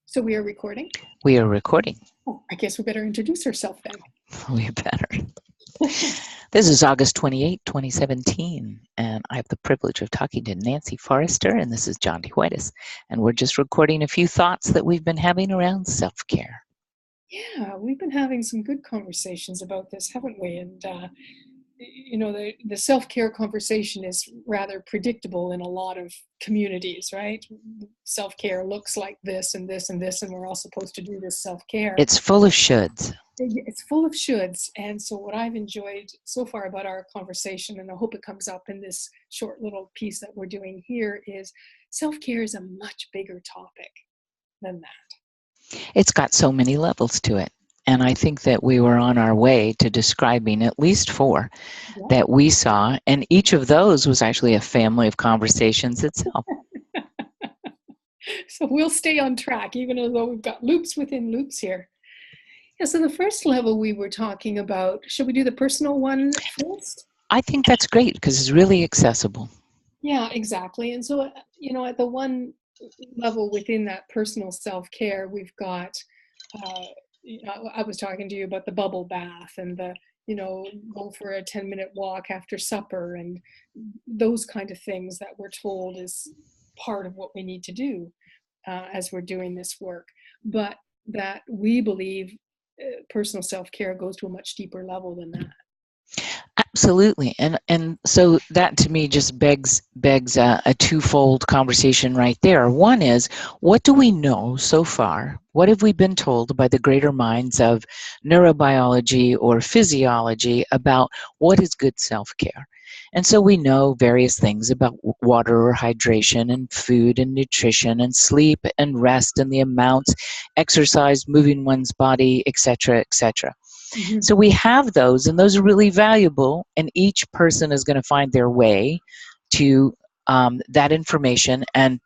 So we are recording? We are recording. Oh, I guess we better introduce ourselves then. We better. This is August 28, 2017, and I have the privilege of talking to Nancy Forrester, and this is Jondi Whitis, and we're just recording a few thoughts that we've been having around self-care. Yeah, we've been having some good conversations about this, haven't we? And, the self-care conversation is rather predictable in a lot of communities, right? Self-care looks like this and this and this, and we're all supposed to do this self-care. It's full of shoulds. It's full of shoulds. And so what I've enjoyed so far about our conversation, and I hope it comes up in this short little piece that we're doing here, is self-care is a much bigger topic than that. It's got so many levels to it. And I think that we were on our way to describing at least four that we saw. And each of those was actually a family of conversations itself. So we'll stay on track, even though we've got loops within loops here. Yeah, so the first level we were talking about, should we do the personal one first? I think that's great because it's really accessible. Yeah, exactly. And so, at the one level within that personal self-care, we've got, I was talking to you about the bubble bath and go for a 10-minute walk after supper and those kind of things that we're told is part of what we need to do as we're doing this work. But that we believe personal self-care goes to a much deeper level than that. Absolutely, and so that to me just begs a twofold conversation right there. One is, what do we know so far? What have we been told by the greater minds of neurobiology or physiology about what is good self-care? And so we know various things about water or hydration and food and nutrition and sleep and rest and the amounts, exercise, moving one's body, etc., etc. Mm-hmm. So we have those, and those are really valuable, and each person is going to find their way to that information and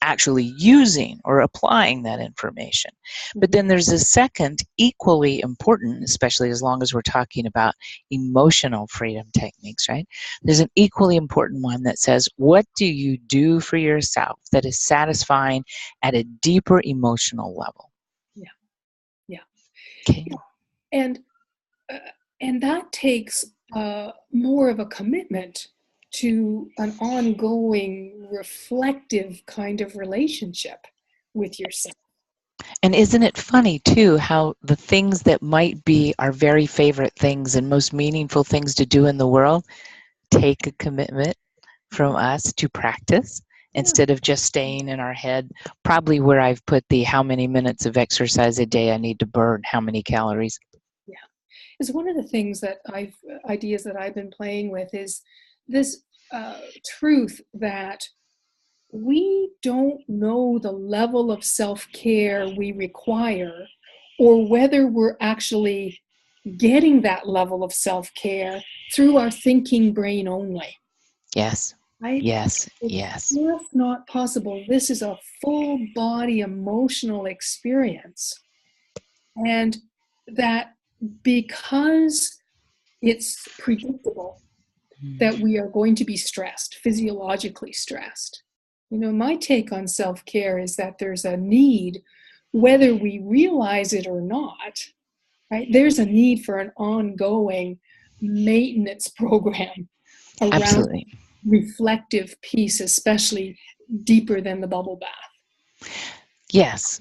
actually using or applying that information. But then there's a second, equally important, especially as long as we're talking about emotional freedom techniques, right? There's an equally important one that says, what do you do for yourself that is satisfying at a deeper emotional level? Yeah. Okay. And that takes more of a commitment to an ongoing, reflective kind of relationship with yourself. And isn't it funny, too, how the things that might be our very favorite things and most meaningful things to do in the world take a commitment from us to practice instead of just staying in our head, probably where I've put the how many minutes of exercise a day I need to burn, how many calories. Yeah. It's one of the things that ideas that I've been playing with is this truth that we don't know the level of self-care we require or whether we're actually getting that level of self-care through our thinking brain only. Yes. Right? Yes. It's Yes. just not possible. This is a full body emotional experience. And that because it's predictable that we are going to be stressed, physiologically stressed. My take on self-care is that there's a need, whether we realize it or not, right? There's a need for an ongoing maintenance program around Absolutely. reflective piece, especially deeper than the bubble bath. Yes.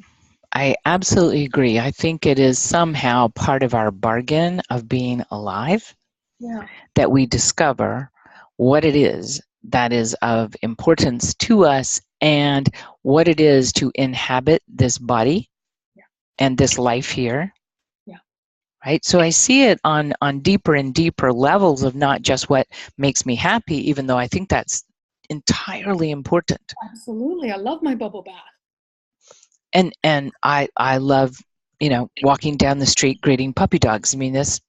I absolutely agree. I think it is somehow part of our bargain of being alive that we discover what it is that is of importance to us and what it is to inhabit this body and this life here. Right? So I see it on deeper and deeper levels of not just what makes me happy, even though I think that's entirely important. Absolutely. I love my bubble bath. And I love, walking down the street greeting puppy dogs. I mean, this,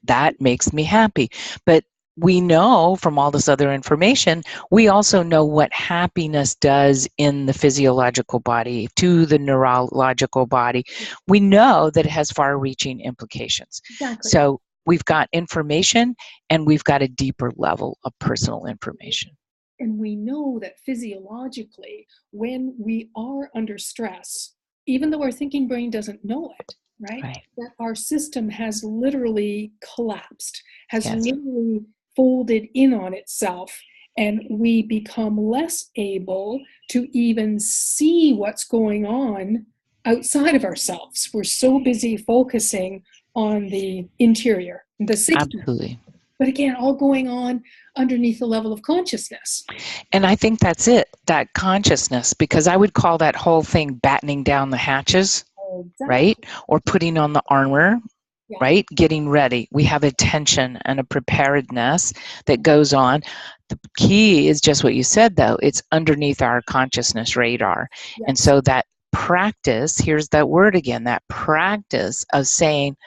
that makes me happy. But we know from all this other information, we also know what happiness does in the physiological body, to the neurological body. We know that it has far-reaching implications. Exactly. So we've got information and we've got a deeper level of personal information. And we know that physiologically, when we are under stress, even though our thinking brain doesn't know it, right? Right. That our system has literally collapsed, has Yes. literally folded in on itself, and we become less able to even see what's going on outside of ourselves. We're so busy focusing on the interior, the 60. Absolutely. But again, all going on underneath the level of consciousness. And I think that's it, that consciousness, because I would call that whole thing battening down the hatches, Exactly. right? Or putting on the armor, Yeah. right? Getting ready. We have a tension and a preparedness that goes on. The key is just what you said, though. It's underneath our consciousness radar. Yes. And so that practice, here's that word again, that practice of saying,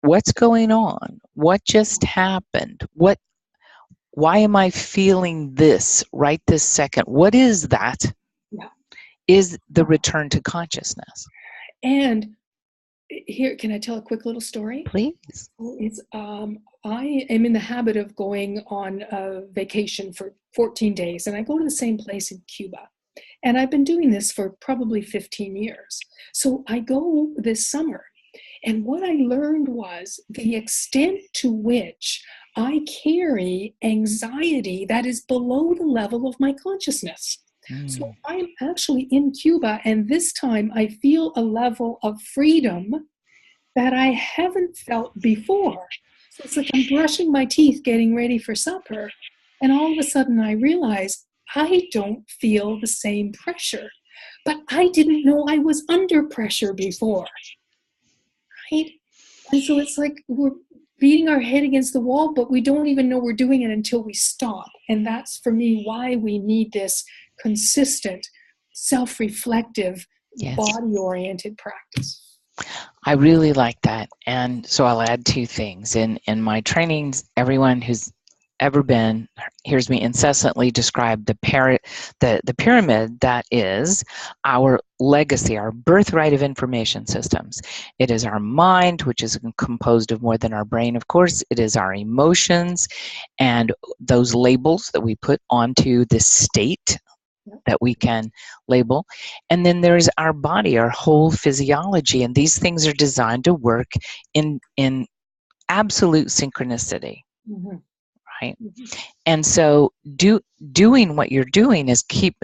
what's going on? What just happened? Why am I feeling this right this second? What is that? Yeah. Is the return to consciousness. And here, can I tell a quick little story? Please. It's I am in the habit of going on a vacation for 14 days, and I go to the same place in Cuba. And I've been doing this for probably 15 years. So I go this summer. And what I learned was the extent to which I carry anxiety that is below the level of my consciousness. So I'm actually in Cuba, and this time I feel a level of freedom that I haven't felt before. So it's like I'm brushing my teeth, getting ready for supper, and all of a sudden I realize I don't feel the same pressure. But I didn't know I was under pressure before, right? And so it's like we're beating our head against the wall, but we don't even know we're doing it until we stop. And that's, for me, why we need this consistent, self-reflective, Yes. body-oriented practice. I really like that. And so I'll add two things. In my trainings, everyone who's ever been hears me incessantly describe the pyramid that is our legacy, our birthright of information systems. It is our mind, which is composed of more than our brain, of course. It is our emotions and those labels that we put onto this state that we can label. And then there's our body, our whole physiology. And these things are designed to work in absolute synchronicity. Mm-hmm. Right? Mm-hmm. And so doing what you're doing is keep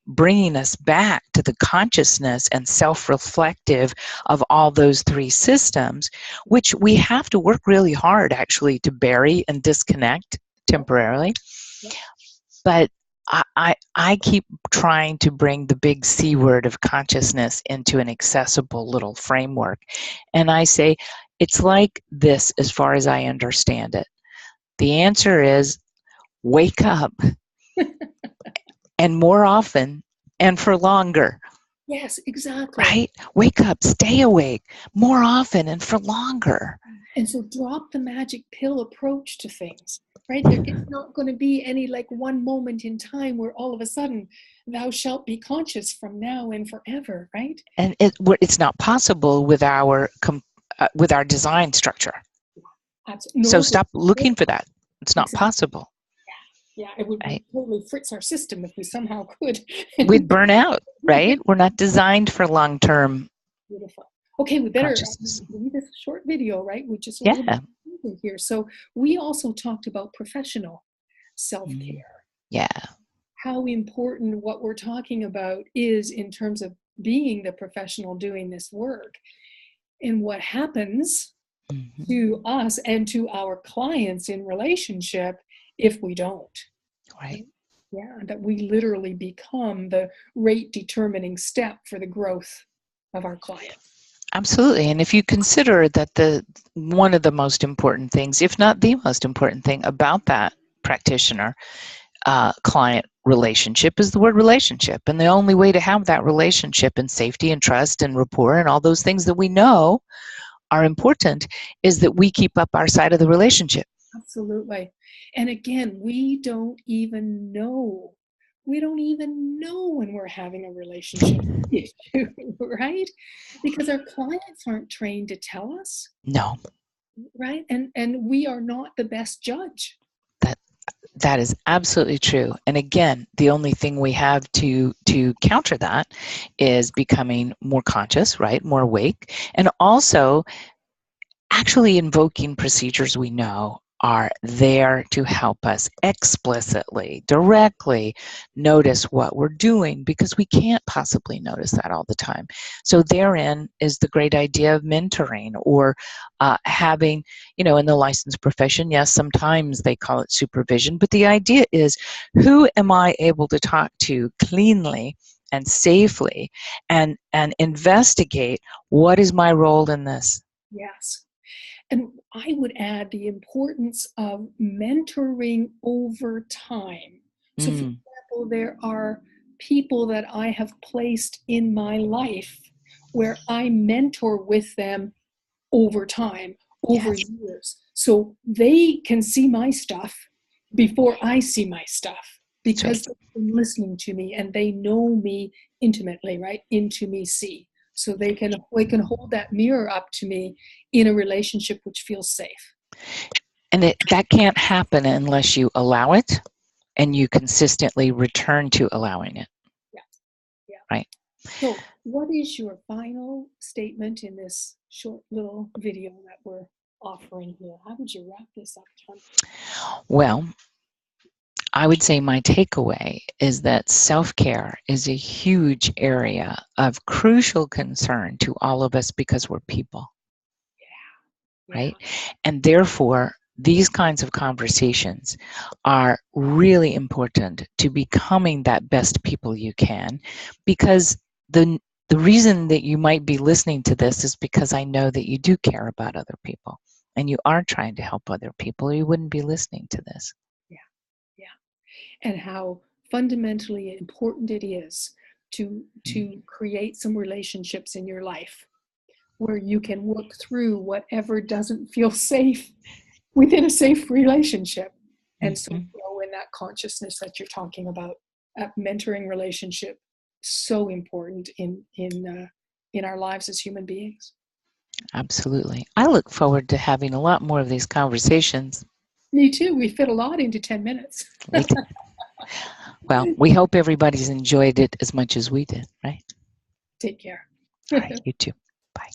bringing us back to the consciousness and self-reflective of all those three systems, which we have to work really hard actually to bury and disconnect temporarily. Yep. But I keep trying to bring the big C word of consciousness into an accessible little framework. And I say, it's like this as far as I understand it. The answer is wake up and more often and for longer. Yes, exactly. Right? Wake up, stay awake more often and for longer. And so drop the magic pill approach to things, right? It's not going to be any like one moment in time where all of a sudden thou shalt be conscious from now and forever, right? And it's not possible with our design structure. Absolutely. So stop looking for that. It's not possible. Yeah, it would totally fritz our system if we somehow could. We'd burn out, right? We're not designed for long-term. Beautiful. Okay, we better leave this short video, right? We just a little bit here. So we also talked about professional self-care. Yeah. How important what we're talking about is in terms of being the professional doing this work, and what happens to us and to our clients in relationship if we don't. Right. Yeah, that we literally become the rate determining step for the growth of our clients. Absolutely. And if you consider that one of the most important things, if not the most important thing about that practitioner client relationship is the word relationship. And the only way to have that relationship and safety and trust and rapport and all those things that we know are important is that we keep up our side of the relationship. Absolutely. And again, we don't even know when we're having a relationship issue, right? Because our clients aren't trained to tell us. No. Right? And we are not the best judge. That is absolutely true. And again, the only thing we have to counter that is becoming more conscious, right? More awake. And also actually invoking procedures we know are there to help us explicitly, directly notice what we're doing, because we can't possibly notice that all the time. So therein is the great idea of mentoring, or having, you know, in the licensed profession, yes, sometimes they call it supervision, but the idea is, who am I able to talk to cleanly and safely, and investigate what is my role in this? Yes. And I would add the importance of mentoring over time. So, for Mm, example, there are people that I have placed in my life where I mentor with them over time, over yes, years. So they can see my stuff before I see my stuff, that's right. because they've been listening to me and they know me intimately, right? Into me see. So they can hold that mirror up to me in a relationship which feels safe. And that can't happen unless you allow it and you consistently return to allowing it, Yeah. Yeah. right? So what is your final statement in this short little video that we're offering here? How would you wrap this up, John? Well, I would say my takeaway is that self-care is a huge area of crucial concern to all of us, because we're people, Yeah. right? And therefore, these kinds of conversations are really important to becoming that best people you can, because the reason that you might be listening to this is because I know that you do care about other people and you are trying to help other people, or you wouldn't be listening to this. Yeah. Yeah. And how fundamentally important it is to create some relationships in your life where you can work through whatever doesn't feel safe within a safe relationship, and so Mhm. grow in that consciousness that you're talking about. That mentoring relationship, so important in our lives as human beings. Absolutely. I look forward to having a lot more of these conversations. Me too. We fit a lot into 10 minutes. We did. Well, we hope everybody's enjoyed it as much as we did, right? Take care. All right, you too. Bye.